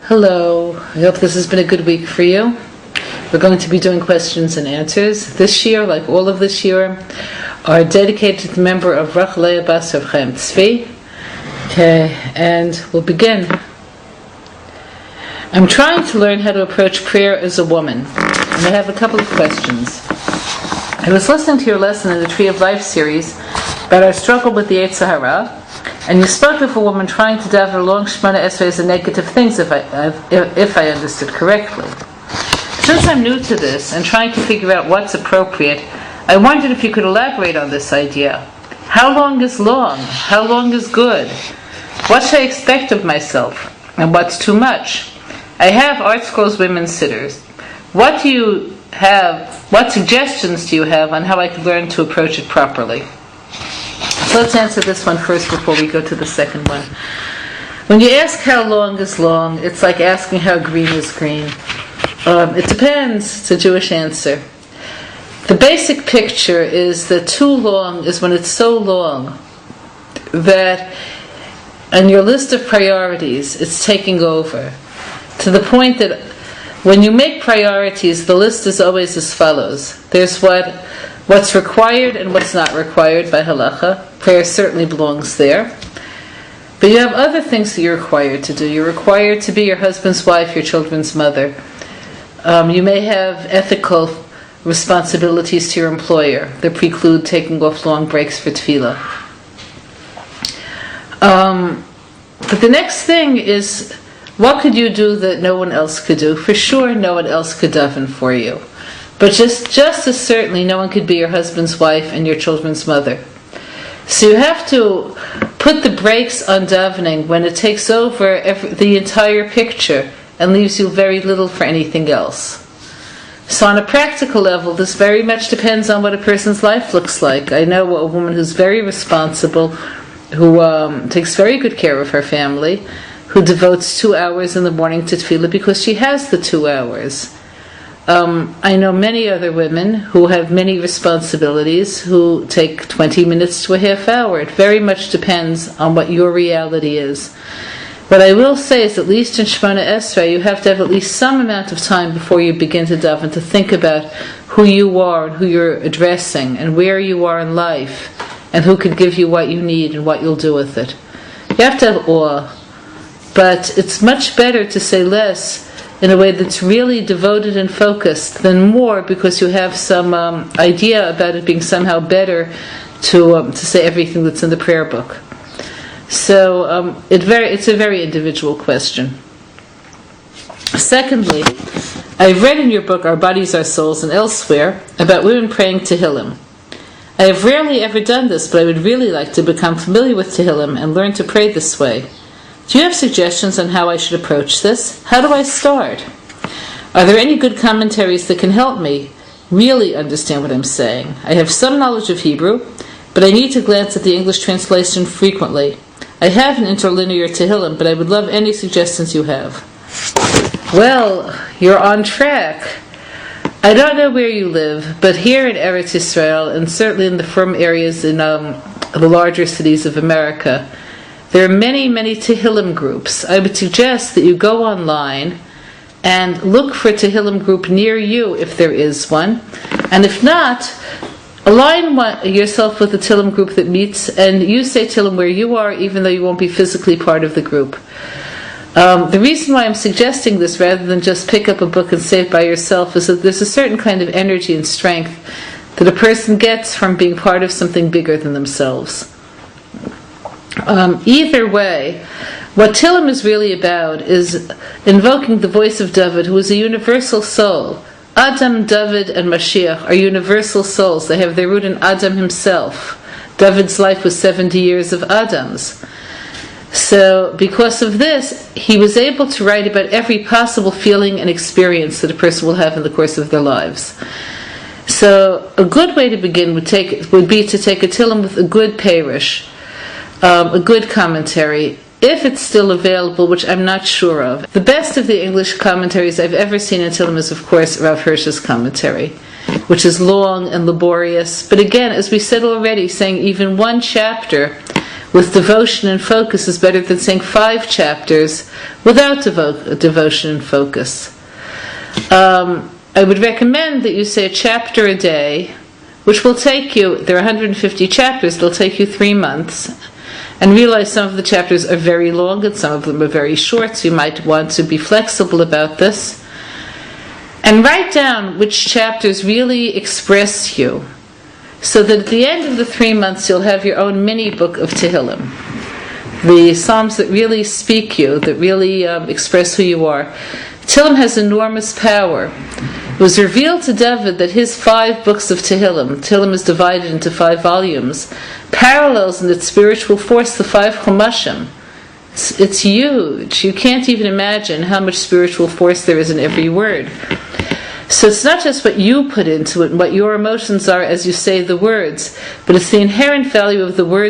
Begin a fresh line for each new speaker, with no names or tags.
Hello, I hope this has been a good week for you. We're going to be doing questions and answers. This year, like all of this year, are dedicated to the member of Rachelea Bas of Chaim Tzvi. Okay, and we'll begin. I'm trying to learn how to approach prayer as a woman, and I have a couple of questions. I was listening to your lesson in the Tree of Life series about our struggle with the Yetzer Hara, and you spoke of a woman trying to daven along Shemona Esrei as a negative things, if I understood correctly. Since I'm new to this and trying to figure out what's appropriate, I wondered if you could elaborate on this idea. How long is long? How long is good? What should I expect of myself? And what's too much? I have Art Scrolls Women's Sitters. What suggestions do you have on how I could learn to approach it properly? So let's answer this one first before we go to the second one. When you ask how long is long, it's like asking how green is green. It depends. It's a Jewish answer. The basic picture is that too long is when it's so long that on your list of priorities it's taking over, to the point that when you make priorities, the list is always as follows. There's what's required and what's not required by halacha. Prayer certainly belongs there. But you have other things that you're required to do. You're required to be your husband's wife, your children's mother. You may have ethical responsibilities to your employer that preclude taking off long breaks for tefillah. But the next thing is, what could you do that no one else could do? For sure, no one else could daven for you. But just as certainly, no one could be your husband's wife and your children's mother. So you have to put the brakes on davening when it takes over the entire picture and leaves you very little for anything else. So on a practical level, this very much depends on what a person's life looks like. I know a woman who's very responsible, who takes very good care of her family, who devotes 2 hours in the morning to tefillah because she has the 2 hours. I know many other women who have many responsibilities who take 20 minutes to a half hour. It very much depends on what your reality is. What I will say is, at least in Shemona Esrei, you have to have at least some amount of time before you begin to daven to think about who you are and who you're addressing and where you are in life and who could give you what you need and what you'll do with it. You have to have awe, but it's much better to say less in a way that's really devoted and focused than more because you have some idea about it being somehow better to say everything that's in the prayer book. So it's a very individual question. Secondly, I've read in your book, Our Bodies, Our Souls, and elsewhere, about women praying Tehillim. I have rarely ever done this, but I would really like to become familiar with Tehillim and learn to pray this way. Do you have suggestions on how I should approach this? How do I start? Are there any good commentaries that can help me really understand what I'm saying? I have some knowledge of Hebrew, but I need to glance at the English translation frequently. I have an interlinear Tehillim, but I would love any suggestions you have. Well, you're on track. I don't know where you live, but here in Eretz Yisrael, and certainly in the frum areas in the larger cities of America, there are many, many Tehillim groups. I would suggest that you go online and look for a Tehillim group near you if there is one. And if not, align yourself with a Tehillim group that meets, and you say Tehillim where you are, even though you won't be physically part of the group. The reason why I'm suggesting this rather than just pick up a book and say it by yourself is that there's a certain kind of energy and strength that a person gets from being part of something bigger than themselves. Either way, what Tehillim is really about is invoking the voice of David, who is a universal soul. Adam, David, and Mashiach are universal souls. They have their root in Adam himself. David's life was 70 years of Adam's. So, because of this, he was able to write about every possible feeling and experience that a person will have in the course of their lives. So, a good way to begin would be to take a Tehillim with a good parish, a good commentary, if it's still available, which I'm not sure of. The best of the English commentaries I've ever seen in Tehillim is, of course, Rav Hirsch's commentary. which is long and laborious. But again, as we said already, saying even one chapter with devotion and focus is better than saying 5 chapters without devotion and focus. I would recommend that you say a chapter a day, which will take you, there are 150 chapters, it'll take you 3 months. And realize some of the chapters are very long and some of them are very short, so you might want to be flexible about this. And write down which chapters really express you, so that at the end of the 3 months you'll have your own mini book of Tehillim. The Psalms that really speak you, that really express who you are. Tehillim has enormous power. It was revealed to David that his 5 books of Tehillim is divided into 5 volumes, parallels in its spiritual force the 5 Chumashim. It's huge. You can't even imagine how much spiritual force there is in every word. So it's not just what you put into it and what your emotions are as you say the words, but it's the inherent value of the words